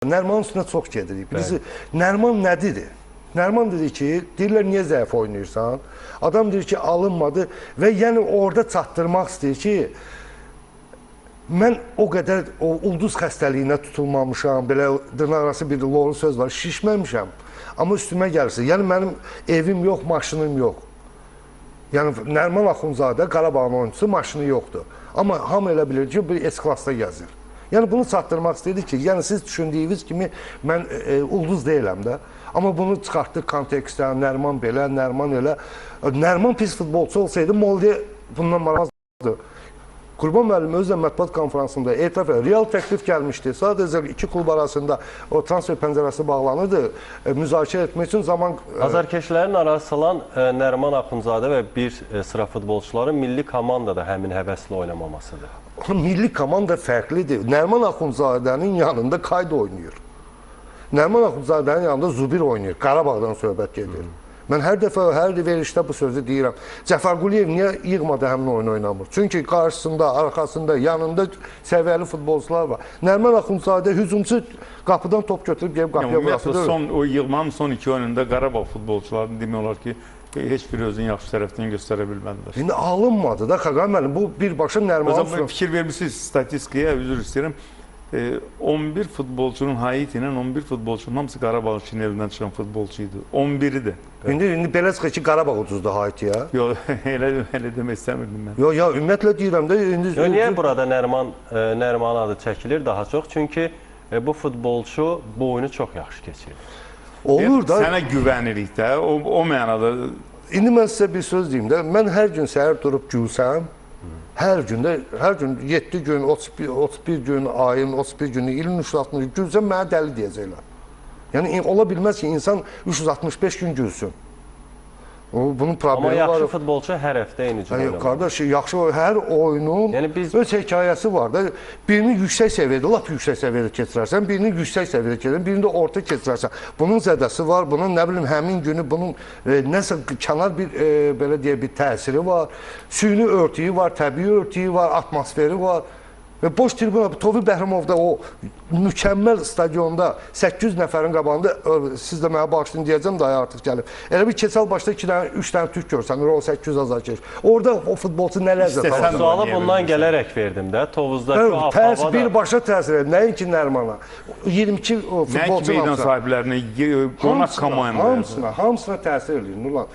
Nərmanın üstünə çox gedirik. Birisi, Nərman nədir? Nərman dedi ki, deyirlər niyə zəif oynayırsan? Adam deyir ki, alınmadı və yəni orada çatdırmaq istəyir ki, mən o qədər ulduz xəstəliyinə tutulmamışam, belə dırnaqarası bir loğru söz var, şişməmişəm. Amma üstümə gəlirsə, yəni mənim evim yox, maşınım yox. Yəni Nərman Axundzadə Qarabağın oyuncusu, maşını yoxdur. Amma hamı elə bilir ki, bir S-klassda gəzir. Yəni bunu çatdırmaq istəyirdik ki, yəni siz düşündüyünüz kimi mən ulduz deyiləm də. Amma bunu çıxartdıq kontekstdən, Nərman belə, Nərman elə. Nərman pis futbolçu olsaydı, Molde bundan maraqlıdır. Qurban müəllim özlə mətbuat konferansında etiraf edir. Real təklif gəlmişdi. Sadəcə iki klub arasında o transfer pəncərəsi bağlanırdı. Müzakirə etmək üçün zaman... Azarkeşlərin arası salan Nərman Axundzadə və bir sıra futbolçuların milli komandada həmin həvəslə oynamamasıdır. Milli komanda fərqlidir. Nərman Axundzadənin yanında Kayd oynayır. Nərman Axundzadənin yanında Zubir oynayır. Qarabağdan söhbət gedir. Mən hər dəfə, hər verilişdə bu sözü deyirəm. Cəfər Quliyev niyə yığmadı həmin oyunu oynamır? Çünki qarşısında, arxasında, yanında səviyyəli futbolçular var. Nərman Axundzadə hücumçu qapıdan top götürüb gəlib qapıya bıraxır. O yığmanın son iki oyununda Qarabağ futbolçularını demək olar ki, heç bir özünün yaxşı tərəfini göstərə bilmədilər. İndi alınmadı da Xaqan müəllim. Bu birbaşa Nərman... Fikir vermişsiniz statistikaya, üzr istəyirəm. 11 futbolçunun Haiti ilə 11 futbolçunun hamısı Qarabağ şinelindən çıxan futbolçuydu. 11'i də. İndi belə çıxır ki, Qarabağ ucuzdur Haitiyə. Yox, elə demək istəmirdim mən. Yox, ya ümumiyyətlə deyirəm də... Niyə burada Nərman adı çəkilir daha çox? Çünki bu futbolçu bu oyunu çox yaxşı keçirir. Olur da... Sənə güvənirik də, o mənada... İndi mən sizə bir söz deyim də, mən hər gün səhər durub gülsəm, hər gün 7 gün, 31 gün, ayın 31 günü, ilin 360 gülsəm, mənə dəli deyəcəklər. Yəni, ola bilməz ki, insan 365 gün gülsün. Bunun problemi var. Amma yaxşı futbolçu hər həftə eyni cür oynamır. Qardaş, yaxşı hər oyunun öz hekayəsi var da. Birini yüksək səviyyədə, lap yüksək səviyyədə keçirərsən, birini yüksək səviyyədə keçirərsən, birini də orta keçirərsən. Bunun zədəsi var, bunun nə bilim həmin günü, bunun nəsə kənar bir, belə deyək, bir təsiri var. Süni örtüyü var, təbii örtüyü var, atmosferi var. Və boş tribuna, Tofiq Bəhramovda o mükəmməl stadionda 800 nəfərin qabağında, siz də mənə bağışlayın deyəcəm, daha artıq gəlib. Elə bir keçəl başda 3 dənə türk görsən, o 800 azarkeş. Orada o futbolçu nə ləzzət alır? Sualı bundan gələrək verdim də, Tovuzdakı o hava da... Birbaşa təsir edir, nəinki Nərmana. 22 futbolçu meydan sahiblərini, qonaq komandalarına. Hamısına təsir edir, Nurlan.